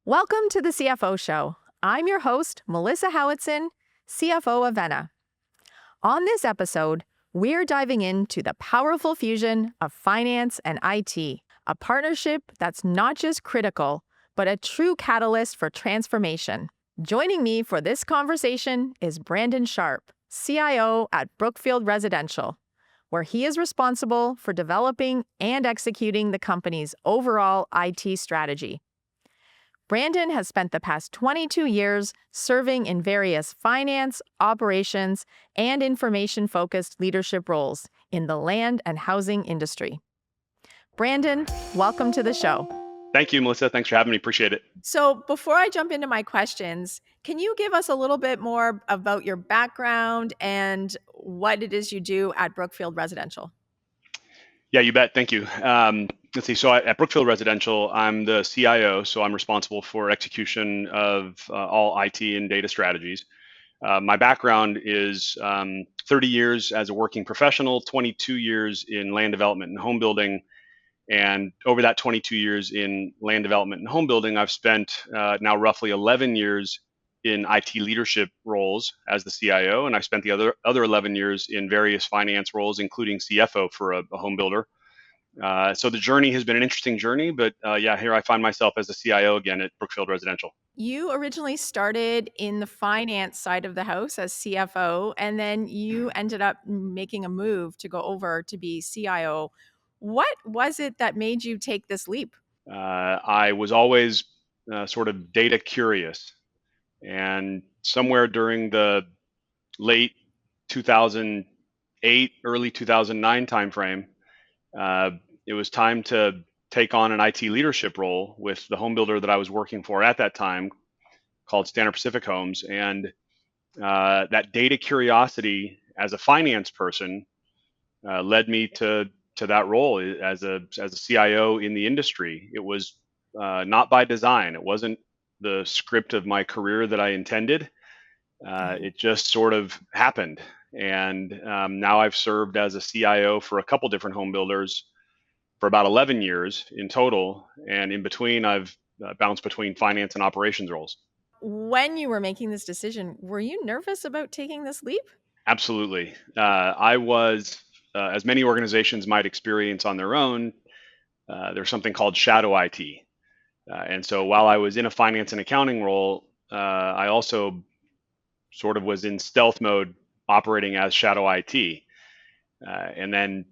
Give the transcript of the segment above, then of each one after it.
Welcome to the CFO Show. I'm your host, Melissa Howatson, CFO of Venna. On this episode, we're diving into the powerful fusion of finance and IT, a partnership that's not just critical, but a true catalyst for transformation. Joining me for this conversation is Brandon Sharp, CIO at Brookfield Residential, where he is responsible for developing and executing the company's overall IT strategy. Brandon has spent the past 22 years serving in various finance, operations, and information-focused leadership roles in the land and housing industry. Brandon, welcome to the show. Thank you, Melissa. Thanks for having me. Appreciate it. So before I jump into my questions, can you give us a little bit more about your background and what it is you do at Brookfield Residential? Yeah, you bet. Thank you. Let's see. So at Brookfield Residential, I'm the CIO, so I'm responsible for execution of all IT and data strategies. My background is 30 years as a working professional, 22 years in land development and home building. And over that 22 years in land development and home building, I've spent now roughly 11 years in IT leadership roles as the CIO, and I spent the other 11 years in various finance roles, including CFO for a home builder. So the journey has been an interesting journey, but here I find myself as a CIO again at Brookfield Residential. You originally started in the finance side of the house as CFO, and then you ended up making a move to go over to be CIO. What was it that made you take this leap? I was always sort of data curious, and somewhere during the late 2008, early 2009 timeframe, it was time to take on an IT leadership role with the home builder that I was working for at that time, called Standard Pacific Homes. And that data curiosity as a finance person led me to that role as a CIO in the industry. It was not by design. It wasn't the script of my career that I intended. It just sort of happened. And now I've served as a CIO for a couple different home builders for about 11 years in total. And in between, I've bounced between finance and operations roles. When you were making this decision, were you nervous about taking this leap? Absolutely. I was, as many organizations might experience on their own, there's something called shadow IT. And so while I was in a finance and accounting role, I also sort of was in stealth mode operating as shadow IT. And then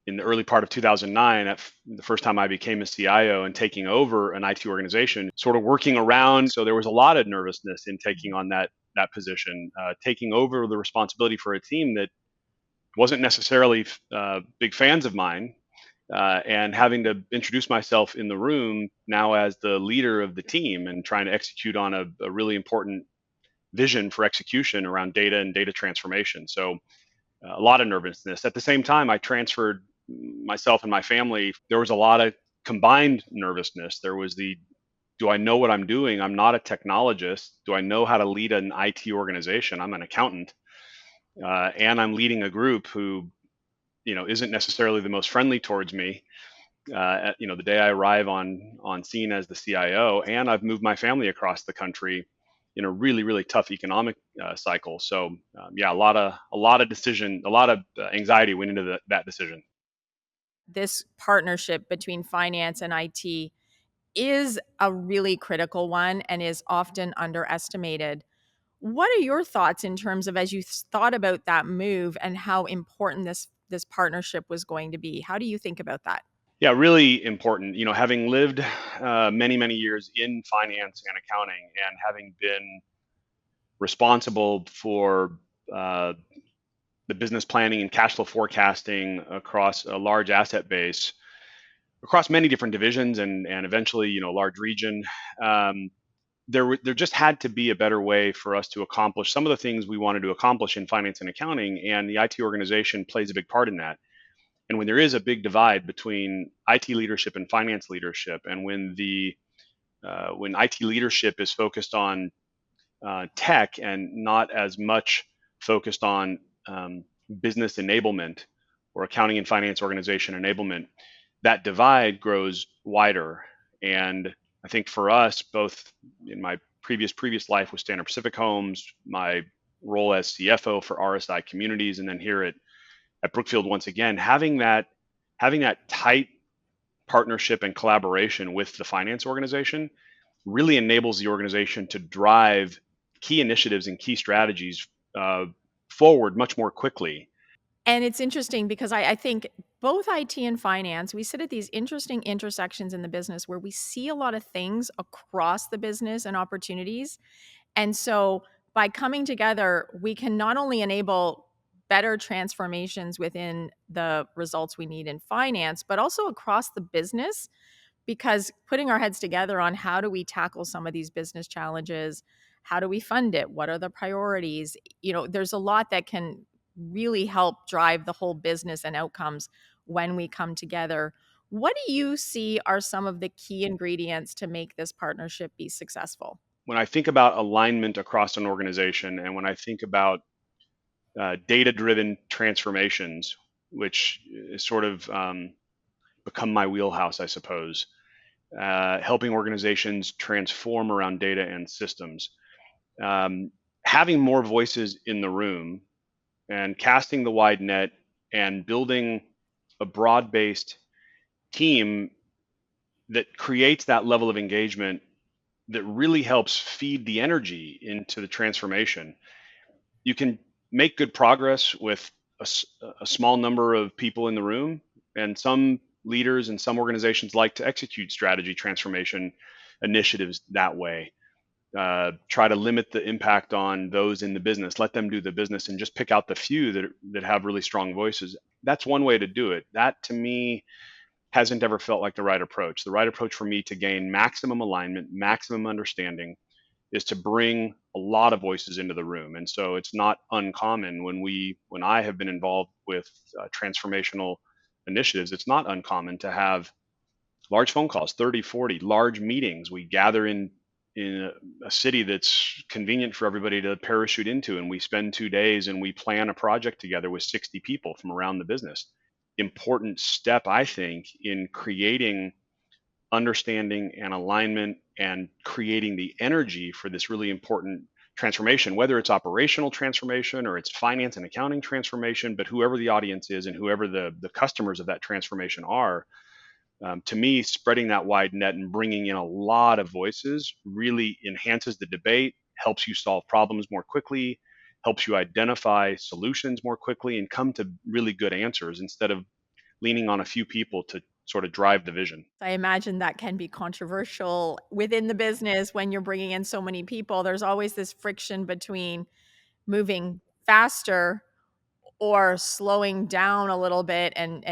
in the early part of 2009, the first time I became a CIO and taking over an IT organization, sort of working around. So there was a lot of nervousness in taking on that position, taking over the responsibility for a team that wasn't necessarily big fans of mine, and having to introduce myself in the room now as the leader of the team and trying to execute on a really important vision for execution around data and data transformation. So a lot of nervousness. At the same time, I transferred myself and my family. There was a lot of combined nervousness. There was do I know what I'm doing? I'm not a technologist. Do I know how to lead an IT organization? I'm an accountant, and I'm leading a group who, isn't necessarily the most friendly towards me. The day I arrive on scene as the CIO, and I've moved my family across the country in a really, really tough economic cycle. So a lot of decision, a lot of anxiety went into that decision. This partnership between finance and IT is a really critical one and is often underestimated. What are your thoughts in terms of, as you thought about that move and how important this partnership was going to be? How do you think about that? Yeah, really important. Having lived many, many years in finance and accounting, and having been responsible for the business planning and cash flow forecasting across a large asset base, across many different divisions, and eventually, large region. There just had to be a better way for us to accomplish some of the things we wanted to accomplish in finance and accounting, and the IT organization plays a big part in that. And when there is a big divide between IT leadership and finance leadership, and when IT leadership is focused on tech and not as much focused on business enablement or accounting and finance organization enablement, that divide grows wider. And I think for us, both in my previous life with Standard Pacific Homes, my role as CFO for RSI Communities, and then here at Brookfield once again, having that tight partnership and collaboration with the finance organization really enables the organization to drive key initiatives and key strategies uh, forward much more quickly. And it's interesting because I think both IT and finance, we sit at these interesting intersections in the business where we see a lot of things across the business and opportunities. And so by coming together, we can not only enable better transformations within the results we need in finance, but also across the business, because putting our heads together on how do we tackle some of these business challenges, how do we fund it, what are the priorities, there's a lot that can really help drive the whole business and outcomes when we come together. What do you see are some of the key ingredients to make this partnership be successful? When I think about alignment across an organization, and when I think about data-driven transformations, which is sort of become my wheelhouse, I suppose, helping organizations transform around data and systems. Um, Having more voices in the room and casting the wide net and building a broad-based team that creates that level of engagement that really helps feed the energy into the transformation. You can make good progress with a small number of people in the room, and some leaders and some organizations like to execute strategy transformation initiatives that way. Try to limit the impact on those in the business, let them do the business, and just pick out the few that have really strong voices. That's one way to do it. That to me hasn't ever felt like the right approach. The right approach for me to gain maximum alignment, maximum understanding, is to bring a lot of voices into the room. And so it's not uncommon when I have been involved with transformational initiatives, it's not uncommon to have large phone calls, 30, 40, large meetings. We gather in a city that's convenient for everybody to parachute into, and we spend 2 days and we plan a project together with 60 people from around the business. Important step, I think, in creating understanding and alignment and creating the energy for this really important transformation, whether it's operational transformation or it's finance and accounting transformation, but whoever the audience is and whoever the customers of that transformation are. To me, spreading that wide net and bringing in a lot of voices really enhances the debate, helps you solve problems more quickly, helps you identify solutions more quickly, and come to really good answers instead of leaning on a few people to sort of drive the vision. I imagine that can be controversial within the business when you're bringing in so many people. There's always this friction between moving faster or slowing down a little bit, and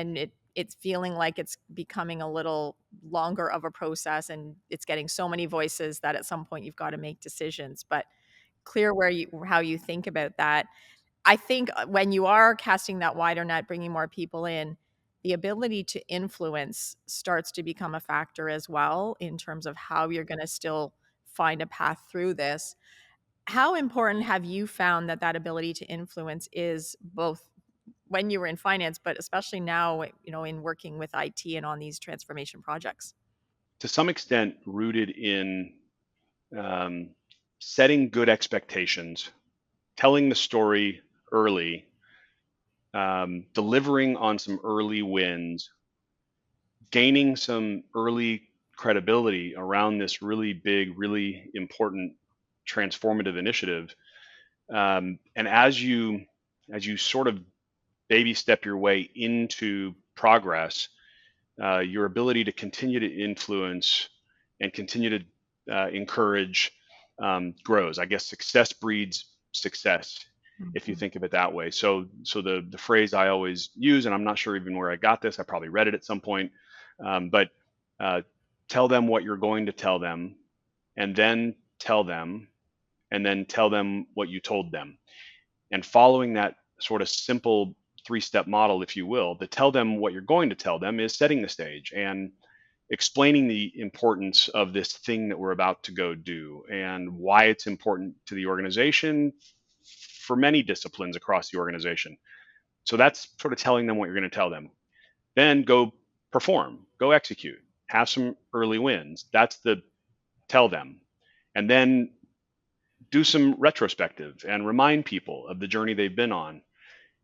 it's feeling like it's becoming a little longer of a process, and it's getting so many voices that at some point you've got to make decisions. But clear how you think about that. I think when you are casting that wider net, bringing more people in, the ability to influence starts to become a factor as well in terms of how you're going to still find a path through this. How important have you found that ability to influence is, both when you were in finance, but especially now, in working with IT and on these transformation projects? To some extent, rooted in um, setting good expectations, telling the story early, delivering on some early wins, gaining some early credibility around this really big, really important transformative initiative. And as you sort of baby step your way into progress, your ability to continue to influence and continue to encourage grows. I guess success breeds success, if you Mhm. think of it that way. So the phrase I always use, and I'm not sure even where I got this. I probably read it at some point, but uh, tell them what you're going to tell them, and then tell them, and then tell them what you told them. And following that sort of simple three-step model, if you will, to tell them what you're going to tell them is setting the stage and explaining the importance of this thing that we're about to go do and why it's important to the organization for many disciplines across the organization. So that's sort of telling them what you're going to tell them. Then go perform, go execute, have some early wins. That's the tell them. And then do some retrospective and remind people of the journey they've been on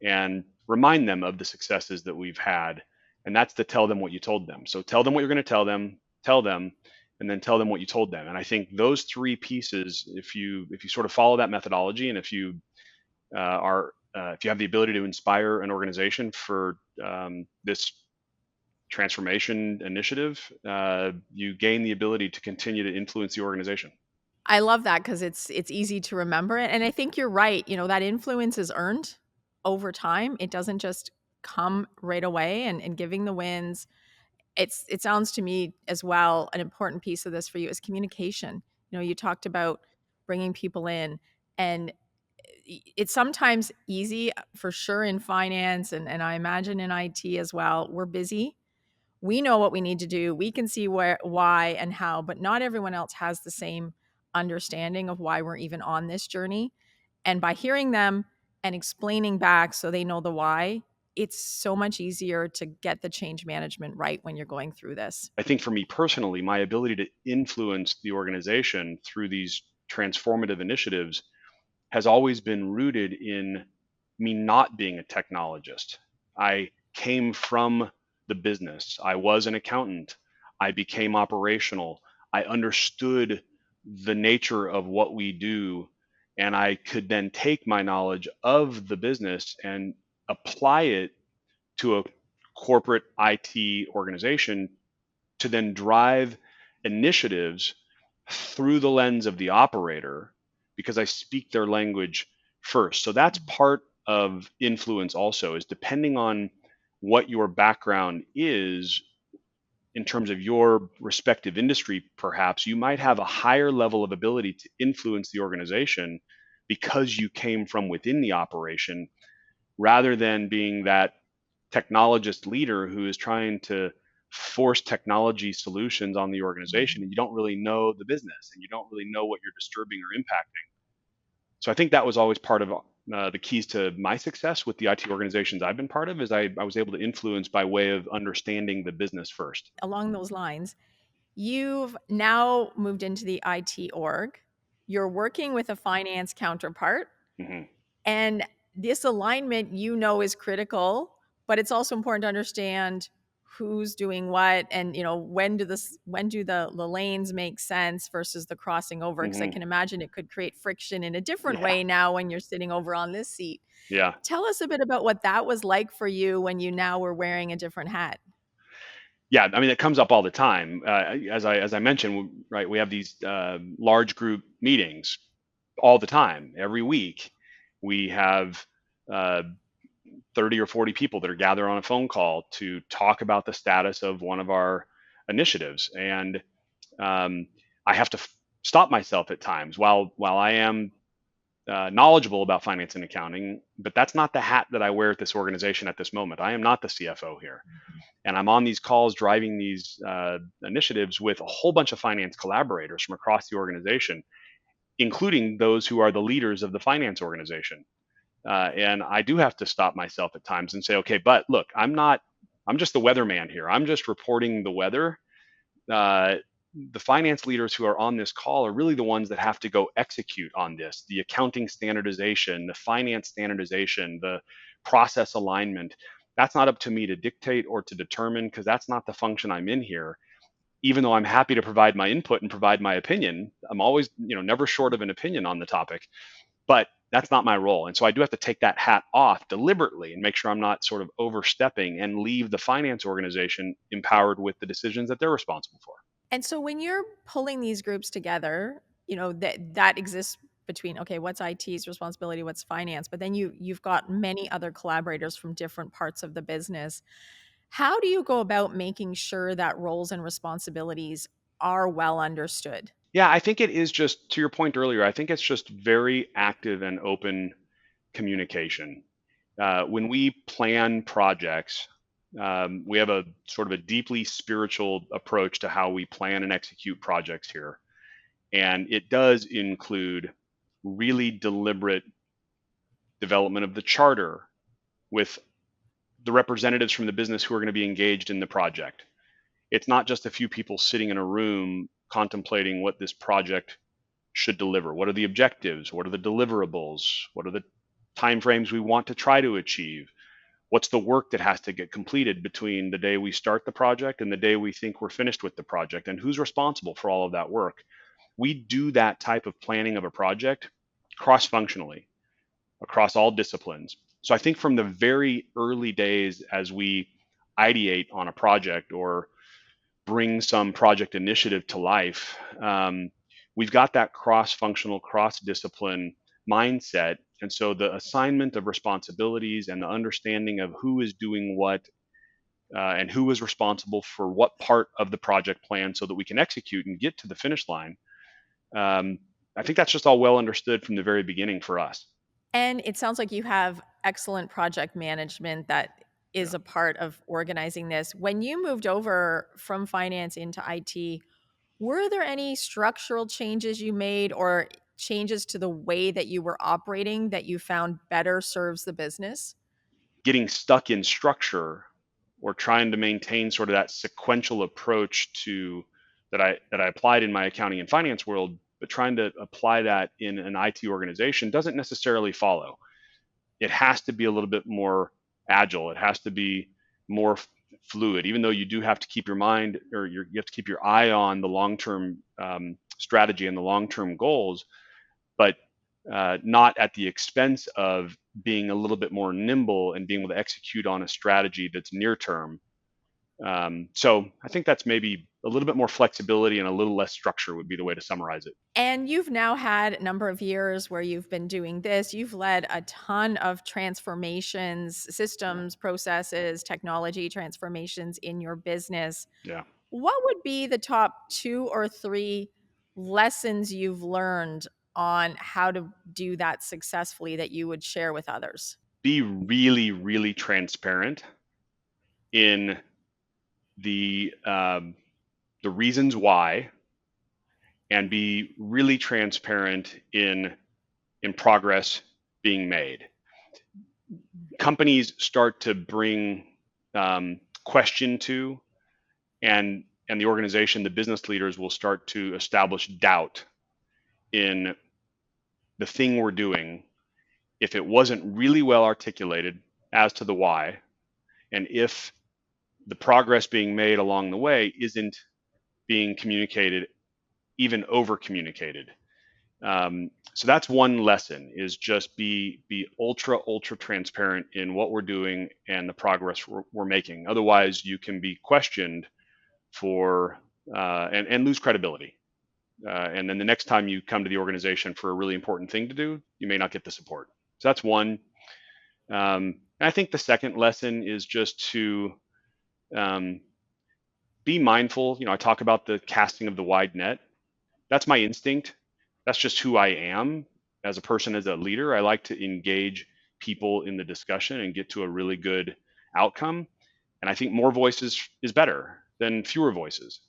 and remind them of the successes that we've had. And that's to tell them what you told them. So tell them what you're going to tell them, and then tell them what you told them. And I think those three pieces, if you sort of follow that methodology, and if you have the ability to inspire an organization for this transformation initiative, you gain the ability to continue to influence the organization. I love that because it's easy to remember it. And I think you're right. That influence is earned over time. It doesn't just come right away. And giving the wins, it sounds to me as well, an important piece of this for you is communication. You talked about bringing people in, and it's sometimes easy for sure in finance, and I imagine in IT as well. We're busy. We know what we need to do. We can see why and how, but not everyone else has the same understanding of why we're even on this journey. And by hearing them and explaining back so they know the why, it's so much easier to get the change management right when you're going through this. I think for me personally, my ability to influence the organization through these transformative initiatives has always been rooted in me not being a technologist. I came from the business. I was an accountant. I became operational. I understood the nature of what we do, and I could then take my knowledge of the business and apply it to a corporate IT organization to then drive initiatives through the lens of the operator because I speak their language first. So that's part of influence also, is depending on what your background is in terms of your respective industry, perhaps you might have a higher level of ability to influence the organization because you came from within the operation rather than being that technologist leader who is trying to force technology solutions on the organization and you don't really know the business and you don't really know what you're disturbing or impacting. So I think that was always part of the keys to my success with the IT organizations I've been part of, is I was able to influence by way of understanding the business first. Along those lines, you've now moved into the IT org. You're working with a finance counterpart. Hmm. And this alignment, is critical, but it's also important to understand who's doing what, and when do the lanes make sense versus the crossing over, because I Hmm. can imagine it could create friction in a different Yeah. way now when you're sitting over on this seat. Yeah. Tell us a bit about what that was like for you when you now were wearing a different hat. Yeah, I mean, it comes up all the time. As I mentioned, right, we have these large group meetings all the time. Every week, we have uh, 30 or 40 people that are gathered on a phone call to talk about the status of one of our initiatives, and I have to stop myself at times while I am knowledgeable about finance and accounting, but that's not the hat that I wear at this organization at this moment. I am not the CFO here. And I'm on these calls driving these initiatives with a whole bunch of finance collaborators from across the organization, including those who are the leaders of the finance organization. And I do have to stop myself at times and say, okay, but look, I'm just the weatherman here. I'm just reporting the weather. Uh, the finance leaders who are on this call are really the ones that have to go execute on this: the accounting standardization, the finance standardization, the process alignment. That's not up to me to dictate or to determine, because that's not the function I'm in here. Even though I'm happy to provide my input and provide my opinion, I'm always, never short of an opinion on the topic, but that's not my role. And so I do have to take that hat off deliberately and make sure I'm not sort of overstepping and leave the finance organization empowered with the decisions that they're responsible for. And so when you're pulling these groups together, that exists between, okay, what's IT's responsibility, what's finance, but then you've got many other collaborators from different parts of the business. How do you go about making sure that roles and responsibilities are well understood? Yeah, I think it is, just to your point earlier, I think it's just very active and open communication. When we plan projects, we have a sort of a deeply spiritual approach to how we plan and execute projects here. And it does include really deliberate development of the charter with the representatives from the business who are going to be engaged in the project. It's not just a few people sitting in a room contemplating what this project should deliver. What are the objectives? What are the deliverables? What are the timeframes we want to try to achieve? What's the work that has to get completed between the day we start the project and the day we think we're finished with the project? And who's responsible for all of that work? We do that type of planning of a project cross-functionally across all disciplines. So I think from the very early days as we ideate on a project or bring some project initiative to life, we've got that cross-functional, cross-discipline mindset. And so the assignment of responsibilities and the understanding of who is doing what and who is responsible for what part of the project plan so that we can execute and get to the finish line. I think that's just all well understood from the very beginning for us. And it sounds like you have excellent project management that is Yeah. a part of organizing this. When you moved over from finance into IT, were there any structural changes you made or changes to the way that you were operating that you found better serves the business? Getting stuck in structure or trying to maintain sort of that sequential approach to that I applied in my accounting and finance world, but trying to apply that in an IT organization doesn't necessarily follow. It has to be a little bit more agile. It has to be more fluid, even though you do have to keep your mind or you have to keep your eye on the long-term strategy and the long-term goals, but not at the expense of being a little bit more nimble and being able to execute on a strategy that's near term. So I think that's maybe a little bit more flexibility and a little less structure would be the way to summarize it. And you've now had a number of years where you've been doing this. You've led a ton of transformations, Yeah. systems, processes, technology transformations in your business. Yeah. What would be the top 2 or 3 lessons you've learned on how to do that successfully that you would share with others? Be really, really transparent in the reasons why, and be really transparent in progress being made. Companies start to bring question to, and the organization, the business leaders will start to establish doubt in the thing we're doing if it wasn't really well articulated as to the why, and if the progress being made along the way isn't being communicated, even over communicated. So that's one lesson: is just be ultra transparent in what we're doing and the progress we're making. Otherwise, you can be questioned for and lose credibility. And then the next time you come to the organization for a really important thing to do, you may not get the support. So that's one. And I think the second lesson is just to um, be mindful. I talk about the casting of the wide net. That's my instinct. That's just who I am as a person, as a leader. I like to engage people in the discussion and get to a really good outcome. And I think more voices is better than fewer voices.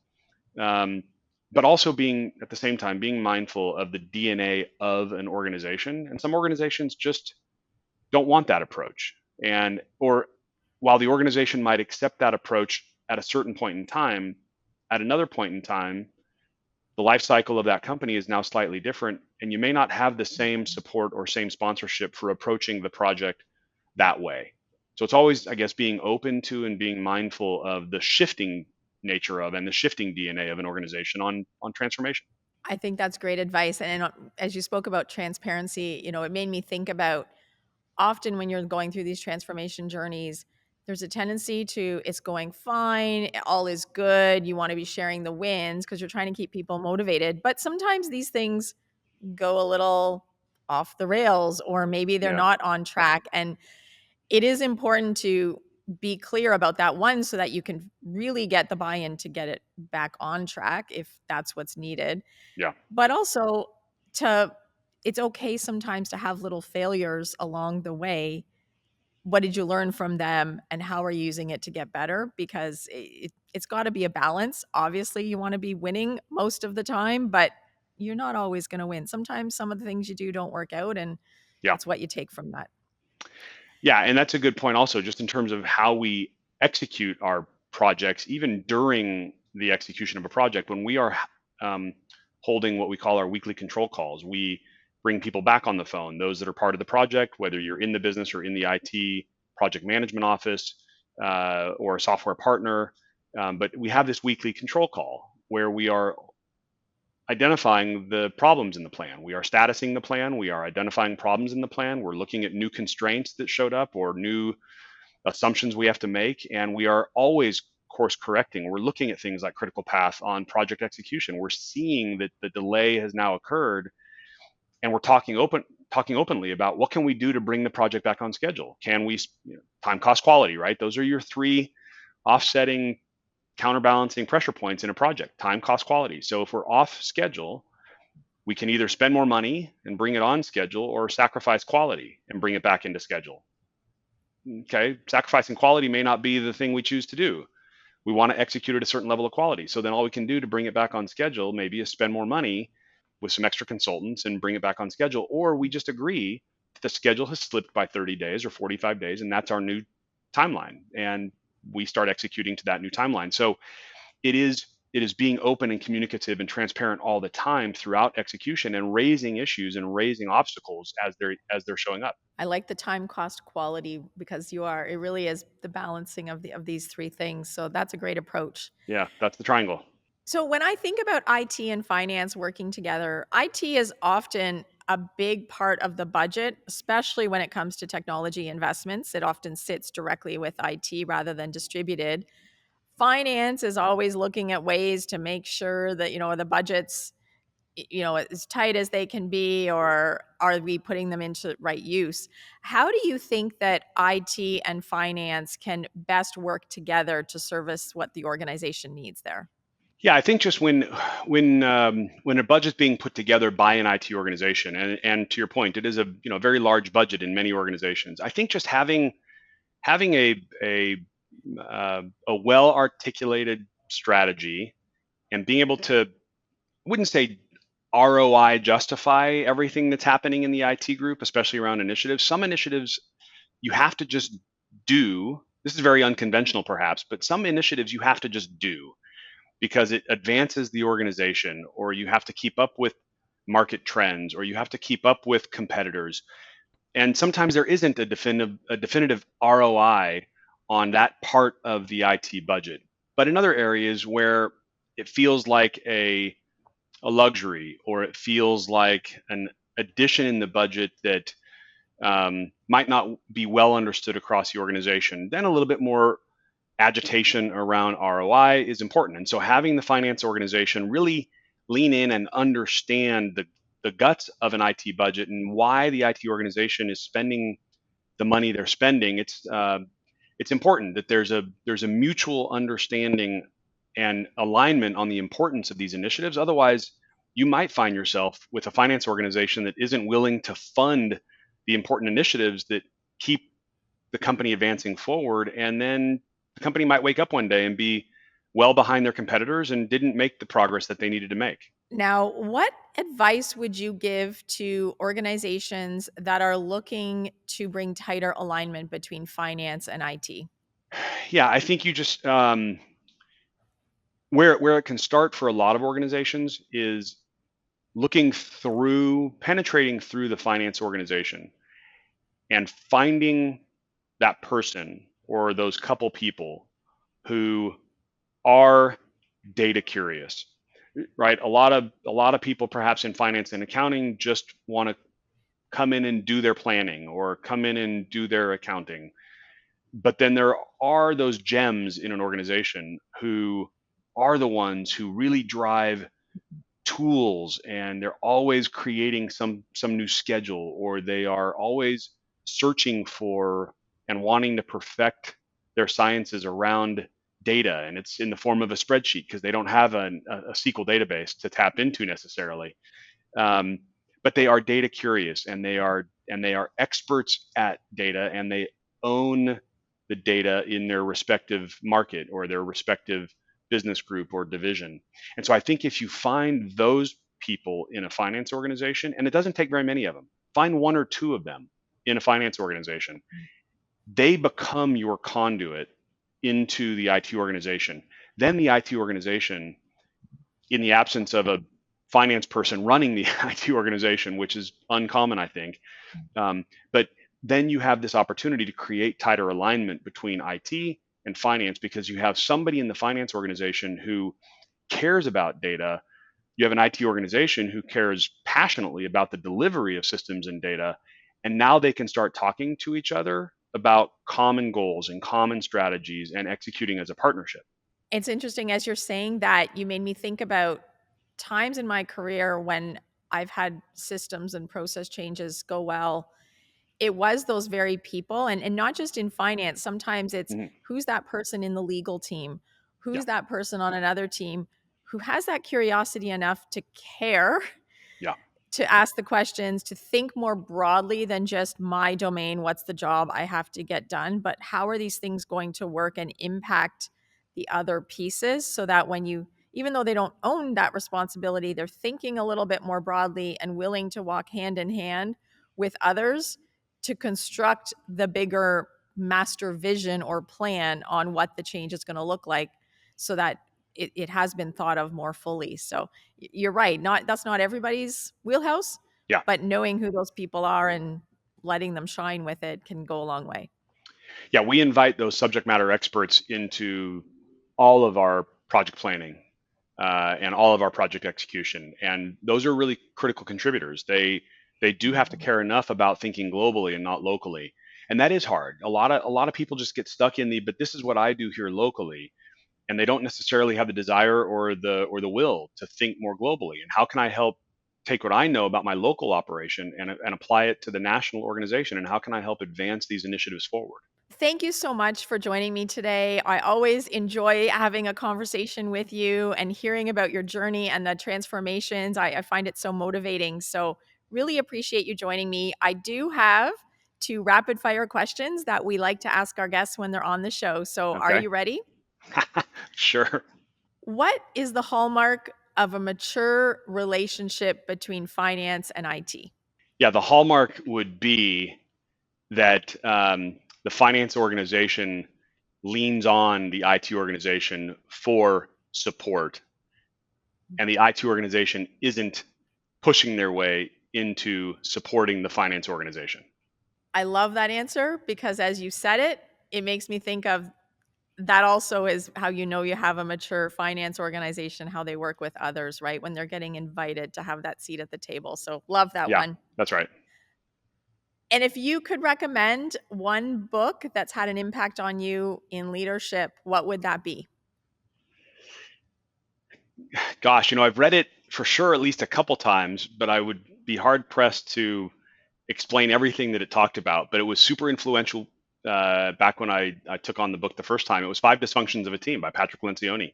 But also being at the same time being mindful of the DNA of an organization. And some organizations just don't want that approach. And or while the organization might accept that approach at a certain point in time, at another point in time, the life cycle of that company is now slightly different, and you may not have the same support or same sponsorship for approaching the project that way. So it's always, I guess, being open to and being mindful of the shifting nature of and the shifting DNA of an organization on transformation. I think that's great advice. And as you spoke about transparency, it made me think about often when you're going through these transformation journeys, there's a tendency to it's going fine, all is good. You want to be sharing the wins because you're trying to keep people motivated. But sometimes these things go a little off the rails, or maybe they're Yeah, not on track. And it is important to be clear about that one so that you can really get the buy-in to get it back on track if that's what's needed. yeah, But also to it's okay sometimes to have little failures along the way. What did you learn from them and how are you using it to get better? Because it's got to be a balance. Obviously, you want to be winning most of the time, but you're not always going to win. Sometimes some of the things you do don't work out, and yeah, it's what you take from that. yeah. And that's a good point also, just in terms of how we execute our projects, even during the execution of a project, when we are holding what we call our weekly control calls. We bring people back on the phone, those that are part of the project, whether you're in the business or in the IT project management office or a software partner. But we have this weekly control call where we are identifying the problems in the plan. We are statusing the plan. We are identifying problems in the plan. We're looking at new constraints that showed up or new assumptions we have to make. And we are always course correcting. We're looking at things like critical path on project execution. We're seeing that the delay has now occurred, and we're talking openly about what can we do to bring the project back on schedule. Can we, time, cost, quality, right? Those are your three offsetting, counterbalancing pressure points in a project: time, cost, quality. So if we're off schedule, we can either spend more money and bring it on schedule or sacrifice quality and bring it back into schedule. Okay, sacrificing quality may not be the thing we choose to do. We want to execute at a certain level of quality. So then all we can do to bring it back on schedule maybe is spend more money with some extra consultants and bring it back on schedule. Or we just agree that the schedule has slipped by 30 days or 45 days, and that's our new timeline. And we start executing to that new timeline. So it is being open and communicative and transparent all the time throughout execution, and raising issues and raising obstacles as they're showing up. I like the time, cost, quality, because it really is the balancing of these three things. So that's a great approach. Yeah, that's the triangle. So when I think about IT and finance working together, IT is often a big part of the budget, especially when it comes to technology investments. It often sits directly with IT rather than distributed. Finance is always looking at ways to make sure that, the budget's, as tight as they can be, or are we putting them into right use? How do you think that IT and finance can best work together to service what the organization needs there? Yeah, I think just when a budget's being put together by an IT organization, and to your point, it is a very large budget in many organizations. I think just having a well articulated strategy and being able to, I wouldn't say ROI justify everything that's happening in the IT group, especially around initiatives. Some initiatives you have to just do. This is very unconventional, perhaps, but some initiatives you have to just do because it advances the organization, or you have to keep up with market trends, or you have to keep up with competitors. And sometimes there isn't a definitive ROI on that part of the IT budget. But in other areas where it feels like a luxury, or it feels like an addition in the budget that might not be well understood across the organization, then a little bit more agitation around ROI is important. And so having the finance organization really lean in and understand the guts of an IT budget and why the IT organization is spending the money they're spending, it's important that there's a mutual understanding and alignment on the importance of these initiatives. Otherwise, you might find yourself with a finance organization that isn't willing to fund the important initiatives that keep the company advancing forward, and then the company might wake up one day and be well behind their competitors and didn't make the progress that they needed to make. Now, what advice would you give to organizations that are looking to bring tighter alignment between finance and IT? Yeah, I think you just where it can start for a lot of organizations is penetrating through the finance organization and finding that person or those couple people who are data curious, right? A lot of people perhaps in finance and accounting just want to come in and do their planning or come in and do their accounting. But then there are those gems in an organization who are the ones who really drive tools, and they're always creating some new schedule, or they are always searching for and wanting to perfect their sciences around data, and it's in the form of a spreadsheet because they don't have a SQL database to tap into necessarily. But they are data curious, and they are experts at data, and they own the data in their respective market or their respective business group or division. And so I think if you find those people in a finance organization, and it doesn't take very many of them, find one or two of them in a finance organization, they become your conduit into the IT organization. Then the IT organization in the absence of a finance person running the IT organization, which is uncommon, I think. But then you have this opportunity to create tighter alignment between IT and finance, because you have somebody in the finance organization who cares about data. You have an IT organization who cares passionately about the delivery of systems and data. And now they can start talking to each other about common goals and common strategies and executing as a partnership. It's interesting as you're saying that, you made me think about times in my career when I've had systems and process changes go well. It was those very people, and not just in finance. Sometimes it's Mhm. who's that person in the legal team? Yeah. Who's that person on another team who has that curiosity enough to care, Yeah. to ask the questions, to think more broadly than just my domain, what's the job I have to get done, but how are these things going to work and impact the other pieces, so that when you, even though they don't own that responsibility, they're thinking a little bit more broadly and willing to walk hand in hand with others to construct the bigger master vision or plan on what the change is going to look like, so that it has been thought of more fully. So you're right. That's not everybody's wheelhouse, Yeah. but knowing who those people are and letting them shine with it can go a long way. Yeah. We invite those subject matter experts into all of our project planning and all of our project execution. And those are really critical contributors. They do have to care enough about thinking globally and not locally. And that is hard. A lot of people just get stuck in the, but this is what I do here locally, and they don't necessarily have the desire or the will to think more globally. And how can I help take what I know about my local operation and apply it to the national organization? And how can I help advance these initiatives forward? Thank you so much for joining me today. I always enjoy having a conversation with you and hearing about your journey and the transformations. I find it so motivating. So, really appreciate you joining me. I do have two rapid fire questions that we like to ask our guests when they're on the show. So, are Okay. you ready? Sure. What is the hallmark of a mature relationship between finance and IT? Yeah, the hallmark would be that the finance organization leans on the IT organization for support, and the IT organization isn't pushing their way into supporting the finance organization. I love that answer because as you said it, it makes me think of that also is how you know you have a mature finance organization, how they work with others, right? When they're getting invited to have that seat at the table. So, love that Yeah, one. that's right. And if you could recommend one book that's had an impact on you in leadership, what would that be? Gosh, I've read it for sure at least a couple times, but I would be hard pressed to explain everything that it talked about. But it was super influential back when I took on the book the first time. It was Five Dysfunctions of a Team by Patrick Lencioni.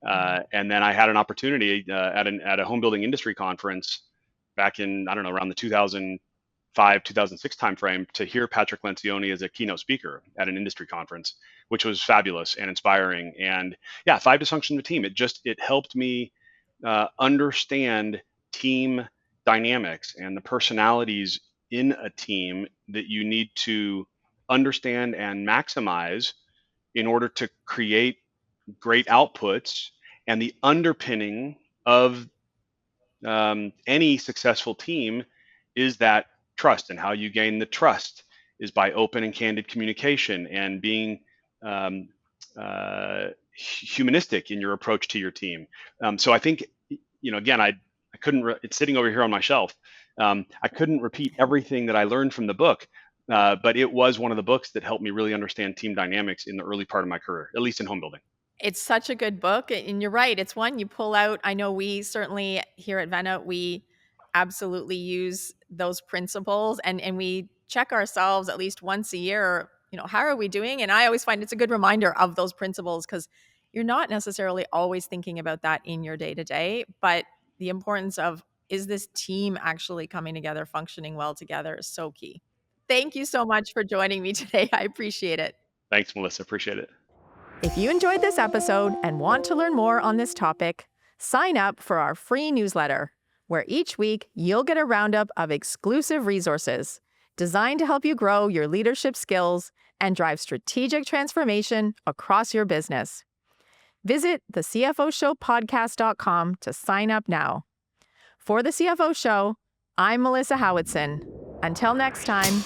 And then I had an opportunity at a home building industry conference back in, I don't know, around the 2005, 2006 timeframe, to hear Patrick Lencioni as a keynote speaker at an industry conference, which was fabulous and inspiring. And yeah, Five Dysfunctions of a Team. It helped me understand team dynamics and the personalities in a team that you need to understand and maximize in order to create great outputs. And the underpinning of any successful team is that trust, and how you gain the trust is by open and candid communication and being um, humanistic in your approach to your team. So I think, again, I couldn't, it's sitting over here on my shelf. I couldn't repeat everything that I learned from the book, but it was one of the books that helped me really understand team dynamics in the early part of my career, at least in home building. It's such a good book, and you're right. It's one you pull out. I know we certainly here at Vena, we absolutely use those principles, and we check ourselves at least once a year. How are we doing? And I always find it's a good reminder of those principles because you're not necessarily always thinking about that in your day to day, but the importance of, is this team actually coming together, functioning well together, is so key. Thank you so much for joining me today. I appreciate it. Thanks, Melissa. Appreciate it. If you enjoyed this episode and want to learn more on this topic, sign up for our free newsletter, where each week you'll get a roundup of exclusive resources designed to help you grow your leadership skills and drive strategic transformation across your business. Visit the CFOshowpodcast.com to sign up now. For the CFO Show, I'm Melissa Howatson. Until next time,